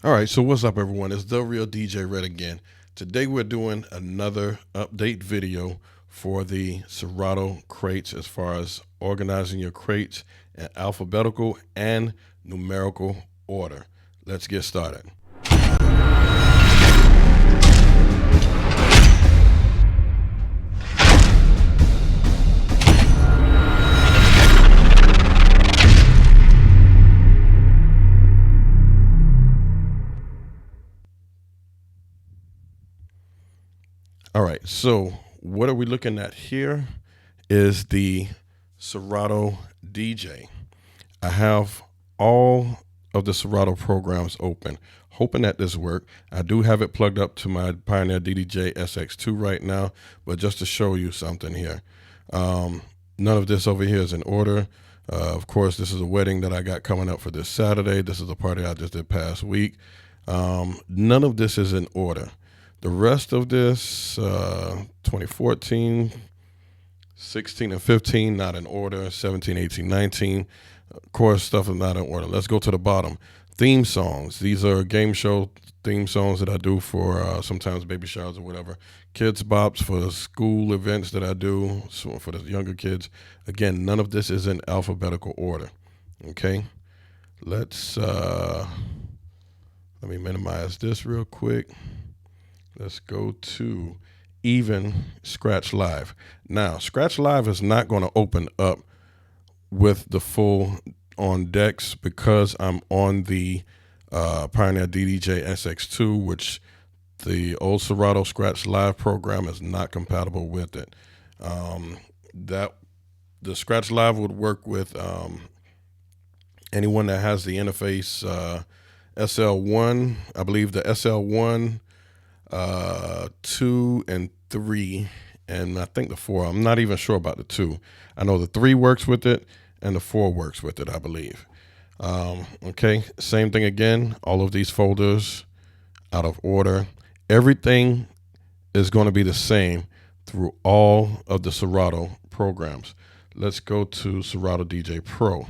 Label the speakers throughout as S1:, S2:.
S1: All right, so what's up, everyone? It's the real DJ Red again. Today we're doing another update video for the Serato crates as far as organizing your crates in alphabetical and numerical order. Let's get started. All right, so what are we looking at here is the Serato DJ. I have all of the Serato programs open, hoping that this works. I do have it plugged up to my Pioneer DDJ SX2 right now, but just to show you something here. None of this over here is in order. Of course, this is a wedding that I got coming up for this Saturday. This is a party I just did past week. None of this is in order. The rest of this, 2014, 16 and 15, not in order. 17, 18, 19. Of course, stuff is not in order. Let's go to the bottom. Theme songs. These are game show theme songs that I do for sometimes baby showers or whatever. Kids bops for the school events that I do for the younger kids. Again, none of this is in alphabetical order. Okay, let's let me minimize this real quick. Let's go to even Scratch Live. Now, Scratch Live is not going to open up with the full on decks because I'm on the Pioneer DDJ SX2, which the old Serato Scratch Live program is not compatible with it. That the Scratch Live would work with anyone that has the interface SL1. I believe the SL1, 2 and 3, and I think the 4. I'm not even sure about the 2. I know the 3 works with it and the 4 works with it, I believe. Okay, same thing again. All of these folders out of order. Everything is going to be the same through all of the Serato programs. Let's go to Serato DJ Pro.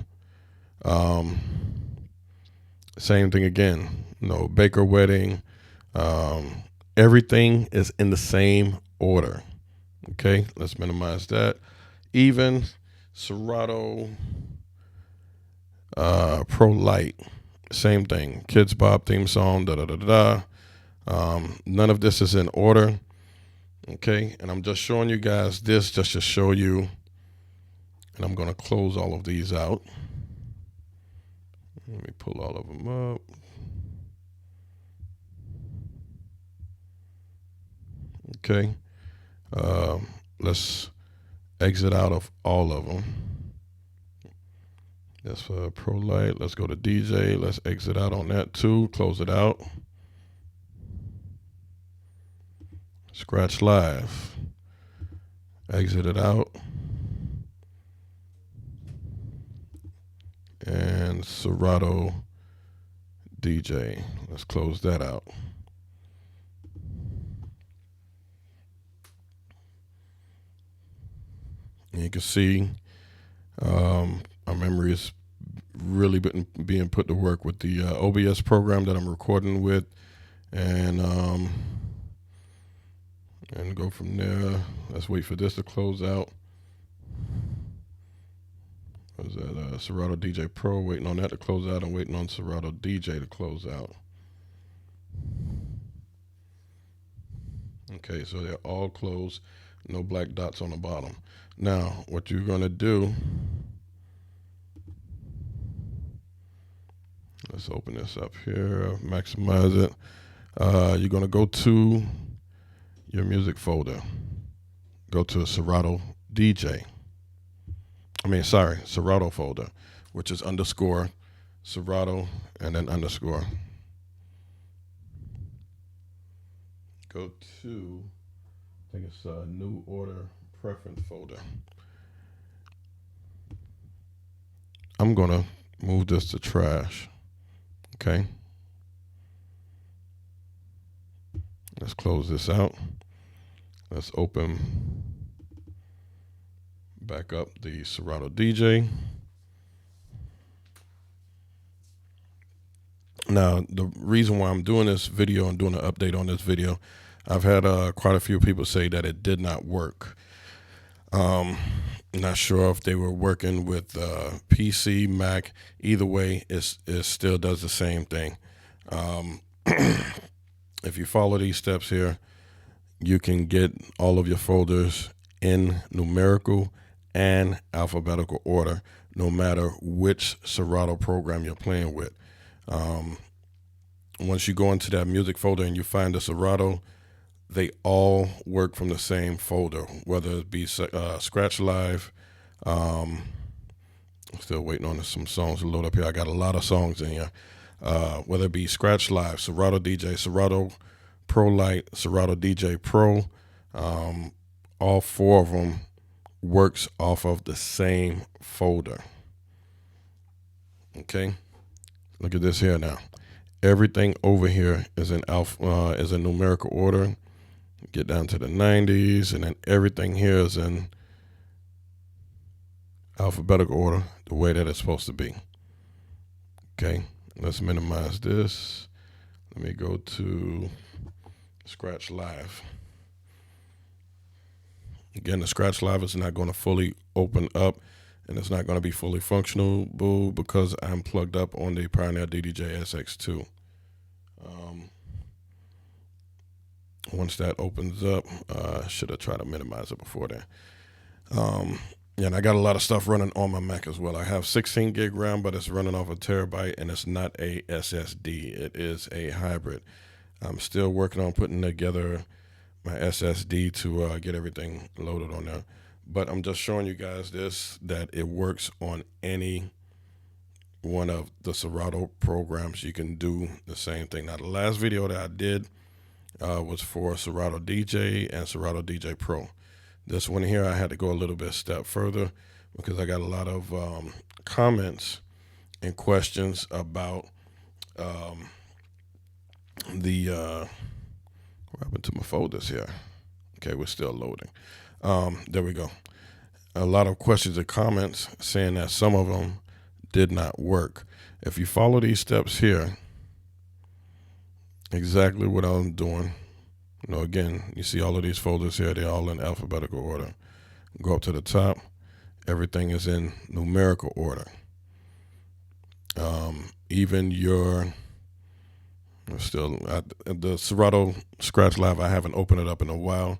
S1: Same thing again. No Baker Wedding. Everything is in the same order. Okay, let's minimize that. Even Serato Pro Lite, same thing. Kids Bob theme song, da da da da. None of this is in order. Okay, and I'm just showing you guys this just to show you. And I'm going to close all of these out. Let me pull all of them up. Okay, let's exit out of all of them. That's for Pro Lite. Let's go to DJ. Let's exit out on that too. Close it out. Scratch Live. Exit it out. And Serato DJ. Let's close that out. And you can see our memory is really being put to work with the OBS program that I'm recording with, and go from there. Let's wait for this to close out. What is that? Serato DJ Pro, waiting on that to close out. I'm waiting on Serato DJ to close out. Okay, so they're all closed. No black dots on the bottom. Now, what you're going to do, let's open this up here, maximize it. You're going to go to your music folder. Go to Serato DJ. Serato folder, which is underscore Serato and then underscore. Go to, I think it's new order preference folder. I'm going to move this to trash. Okay. Let's close this out. Let's open back up the Serato DJ. Now, the reason why I'm doing this video and doing an update on this video, I've had quite a few people say that it did not work. Not sure if they were working with PC, Mac. Either way, it still does the same thing. If you follow these steps here, you can get all of your folders in numerical and alphabetical order, no matter which Serato program you're playing with. Once you go into that music folder and you find the Serato, they all work from the same folder, whether it be Scratch Live. I'm still waiting on some songs to load up here. I got a lot of songs in here. Whether it be Scratch Live, Serato DJ, Serato Pro Lite, Serato DJ Pro, all four of them works off of the same folder. Okay, look at this here now. Everything over here is in numerical order. Get down to the 90s, and then everything here is in alphabetical order, the way that it's supposed to be. Okay, let's minimize this. Let me go to Scratch Live. Again, the Scratch Live is not going to fully open up, and it's not going to be fully functional because I'm plugged up on the Pioneer DDJ SX2. Once that opens up, should have tried to minimize it before that. And I got a lot of stuff running on my Mac as well. I have 16 gig RAM, but it's running off a terabyte, and it's not a SSD. It is a hybrid. I'm still working on putting together my SSD to get everything loaded on there. But I'm just showing you guys that it works on any one of the Serato programs. You can do the same thing. Now, the last video that I did was for Serato DJ and Serato DJ Pro. This one here, I had to go a little bit step further because I got a lot of comments and questions about what happened to my folders here. Okay, we're still loading. There we go. A lot of questions and comments saying that some of them did not work. If you follow these steps here, exactly what I'm doing. Again, you see all of these folders here, they're all in alphabetical order. Go up to the top, everything is in numerical order. Even the Serato Scratch Live, I haven't opened it up in a while,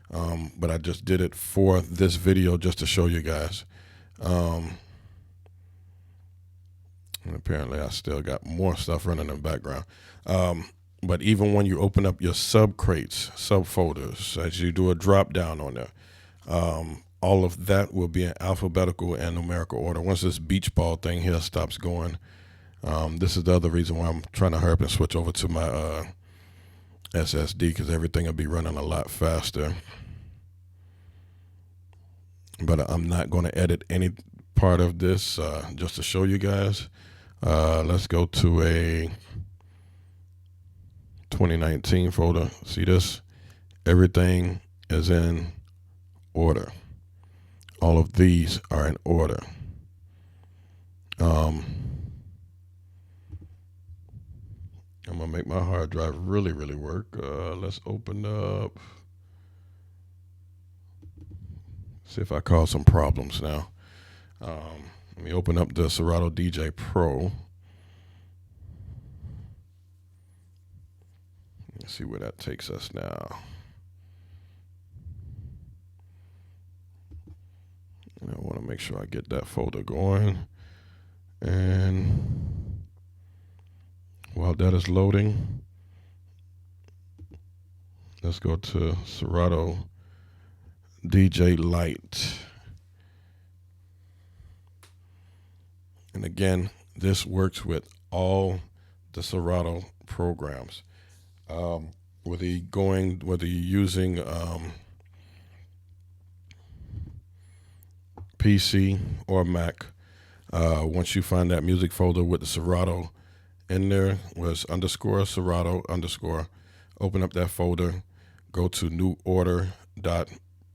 S1: but I just did it for this video just to show you guys. And apparently I still got more stuff running in the background. But even when you open up your sub crates, subfolders, as you do a drop down on there, all of that will be in alphabetical and numerical order. Once this beach ball thing here stops going, this is the other reason why I'm trying to hurry up and switch over to my SSD, because everything will be running a lot faster. But I'm not going to edit any part of this just to show you guys. Let's go to a 2019 folder. See this? Everything is in order. All of these are in order. I'm gonna make my hard drive really work. Let's open up. See if I cause some problems now. Let me open up the Serato DJ Pro. Let's see where that takes us now. And I want to make sure I get that folder going. And while that is loading, let's go to Serato DJ Lite. And again, this works with all the Serato programs. Whether you're using PC or Mac, once you find that music folder with the Serato in there, was _Serato _, open up that folder, go to new order dot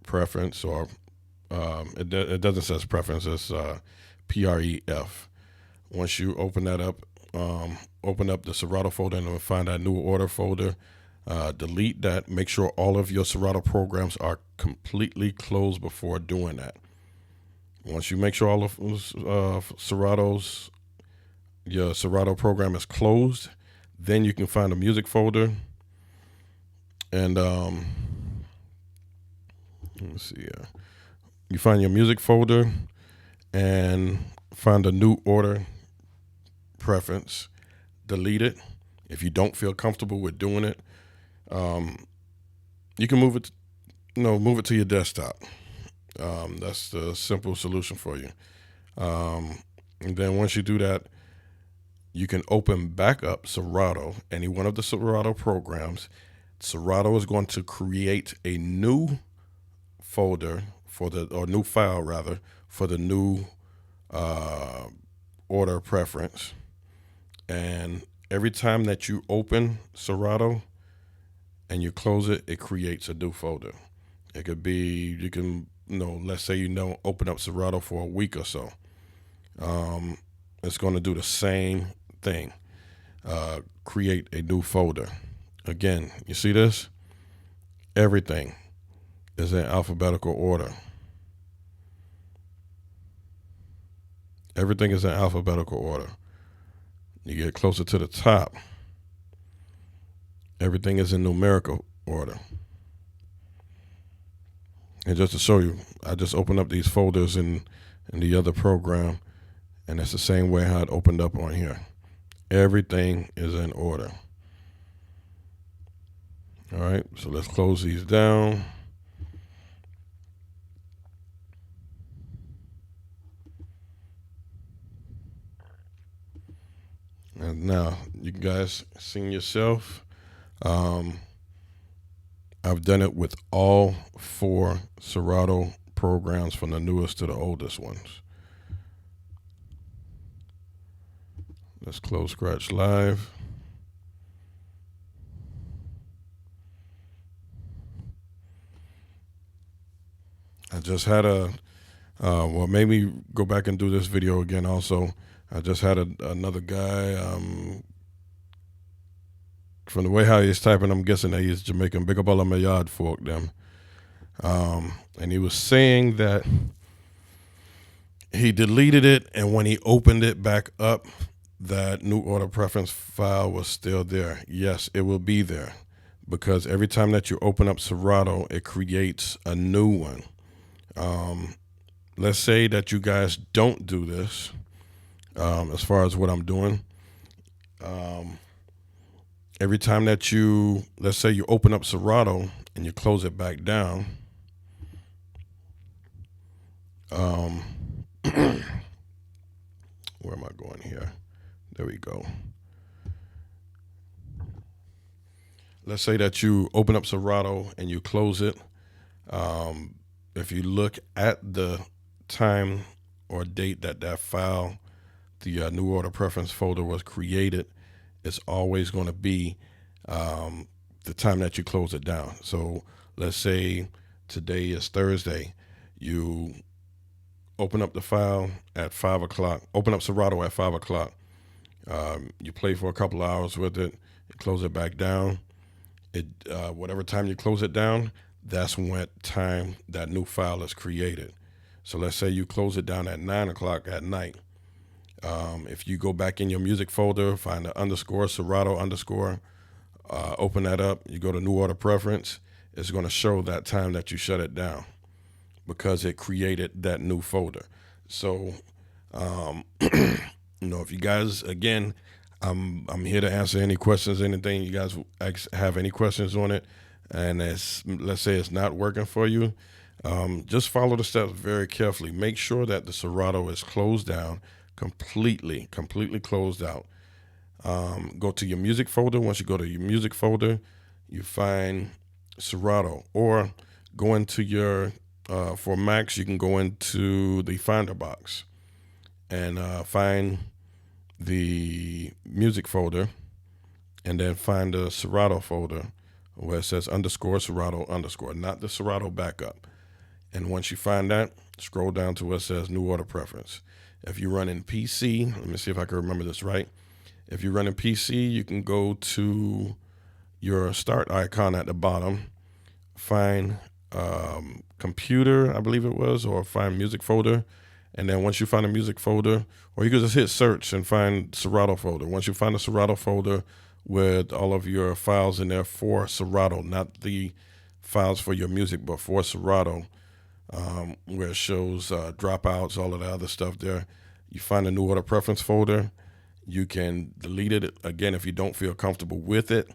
S1: preference, or it doesn't say preference, it's PREF. Once you open that up, open up the Serato folder and find that new order folder. Delete that. Make sure all of your Serato programs are completely closed before doing that. Once you make sure all of your Serato program is closed, then you can find a music folder. And let me see. You find your music folder and find a new order preference. Delete it. If you don't feel comfortable with doing it, you can move it to your desktop. That's the simple solution for you. And then once you do that, you can open back up Serato, any one of the Serato programs. Serato is going to create a new folder new file rather, for the new order preference. And every time that you open Serato and you close it, it creates a new folder. It could be, let's say you don't open up Serato for a week or so. It's going to do the same thing. Create a new folder. Again, you see this? Everything is in alphabetical order. Everything is in alphabetical order. You get closer to the top, everything is in numerical order. And just to show you, I just opened up these folders in the other program, and it's the same way how it opened up on here. Everything is in order. All right, so let's close these down. And now you guys seen yourself. I've done it with all 4 Serato programs, from the newest to the oldest ones. Let's close Scratch Live. I just had maybe go back and do this video again also. I just had another guy, from the way how he's typing, I'm guessing that he's Jamaican. Big up all of my yard folk them. And he was saying that he deleted it, and when he opened it back up, that new order preference file was still there. Yes, it will be there, because every time that you open up Serato, it creates a new one. Let's say that you guys don't do this. As far as what I'm doing, every time that let's say you open up Serato and you close it back down, where am I going here? There we go. Let's say that you open up Serato and you close it. If you look at the time or date that file, the new order preference folder was created, it's always going to be the time that you close it down. So let's say today is Thursday. You open up the file at 5 o'clock, open up Serato at 5 o'clock. You play for a couple hours with it, you close it back down. Whatever time you close it down, that's what time that new file is created. So let's say you close it down at 9 o'clock at night. If you go back in your music folder, find the underscore, Serato underscore, open that up, you go to new order preference, it's going to show that time that you shut it down, because it created that new folder. So, if you guys, again, I'm here to answer any questions, anything you guys have any questions on it, and let's say it's not working for you, just follow the steps very carefully. Make sure that the Serato is closed down, completely closed out. Go to your music folder. Once you go to your music folder, you find Serato, or go into your, for Macs, you can go into the Finder box and find the music folder, and then find the Serato folder where it says underscore Serato underscore, not the Serato backup. And once you find that, scroll down to where it says new order preference. If you run in PC, let me see if I can remember this right. If you're running PC, you can go to your start icon at the bottom, find computer, I believe it was, or find music folder. And then once you find a music folder, or you can just hit search and find Serato folder. Once you find a Serato folder with all of your files in there for Serato, not the files for your music, but for Serato, where it shows dropouts, all of the other stuff there, you find a new order preference folder. You can delete it. Again, if you don't feel comfortable with it,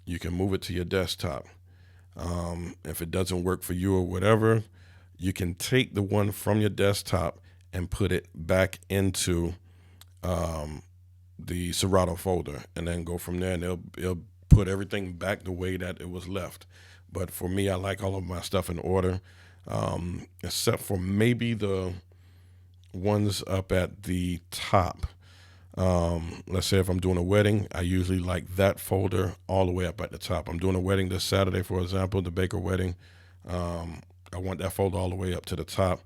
S1: you can move it to your desktop. If it doesn't work for you or whatever, you can take the one from your desktop and put it back into the Serato folder, and then go from there, and it'll put everything back the way that it was left. But for me, I like all of my stuff in order, except for maybe the ones up at the top. Let's say if I'm doing a wedding, I usually like that folder all the way up at the top. I'm doing a wedding this Saturday, for example, the Baker wedding. I want that folder all the way up to the top,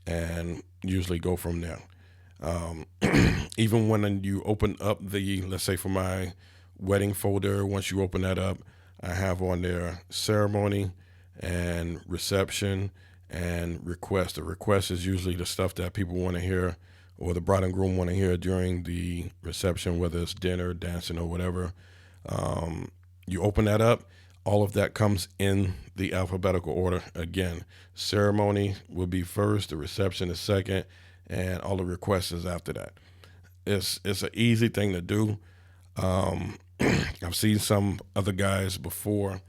S1: and usually go from there. Even when you open up let's say for my wedding folder, once you open that up, I have on there ceremony and reception and request. The request is usually the stuff that people want to hear, or the bride and groom want to hear during the reception, whether it's dinner, dancing, or whatever. You open that up, all of that comes in the alphabetical order. Again, ceremony will be first, the reception is second, and all the requests is after that. It's an easy thing to do. I've seen some other guys before,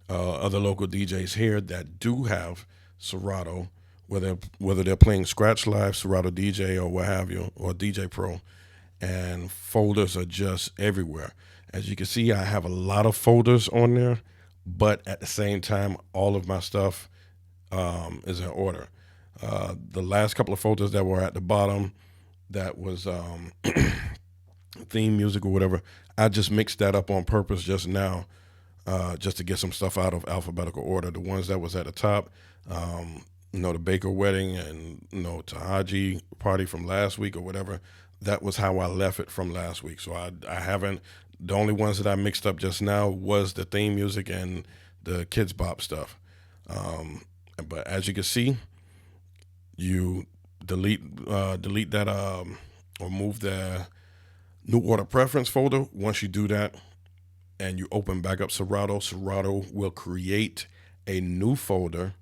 S1: other local DJs here that do have Serato, whether they're playing Scratch Live, Serato DJ, or what have you, or DJ Pro, and folders are just everywhere. As you can see, I have a lot of folders on there, but at the same time, all of my stuff is in order. The last couple of folders that were at the bottom, that was theme music or whatever, I just mixed that up on purpose just now, just to get some stuff out of alphabetical order. The ones that was at the top, the Baker wedding and Tahaji party from last week or whatever, that was how I left it from last week. So I haven't. The only ones that I mixed up just now was the theme music and the Kids Bop stuff. But as you can see, you delete that or move the new order preference folder. Once you do that and you open back up Serato will create a new folder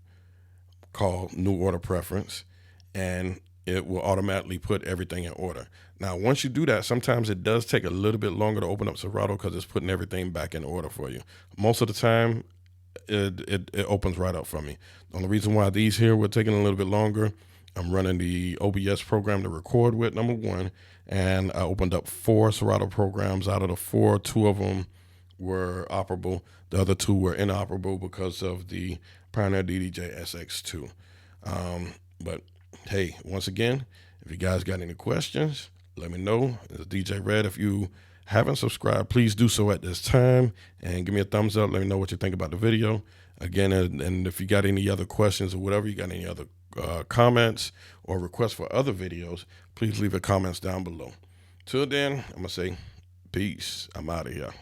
S1: called new order preference, and it will automatically put everything in order. Now, once you do that, sometimes it does take a little bit longer to open up Serato because it's putting everything back in order for you. Most of the time, it opens right up for me. The only reason why these here were taking a little bit longer, I'm running the OBS program to record with, number one, and I opened up 4 Serato programs. Out of the 4, 2 of them were operable. The other 2 were inoperable because of the Pioneer DDJ SX2. But hey, once again, if you guys got any questions, let me know. It's DJ Red. If you haven't subscribed, please do so at this time and give me a thumbs up. Let me know what you think about the video. Again, and if you got any other questions or whatever, you got any other comments or requests for other videos, please leave your comments down below. Till then, I'm going to say peace. I'm out of here.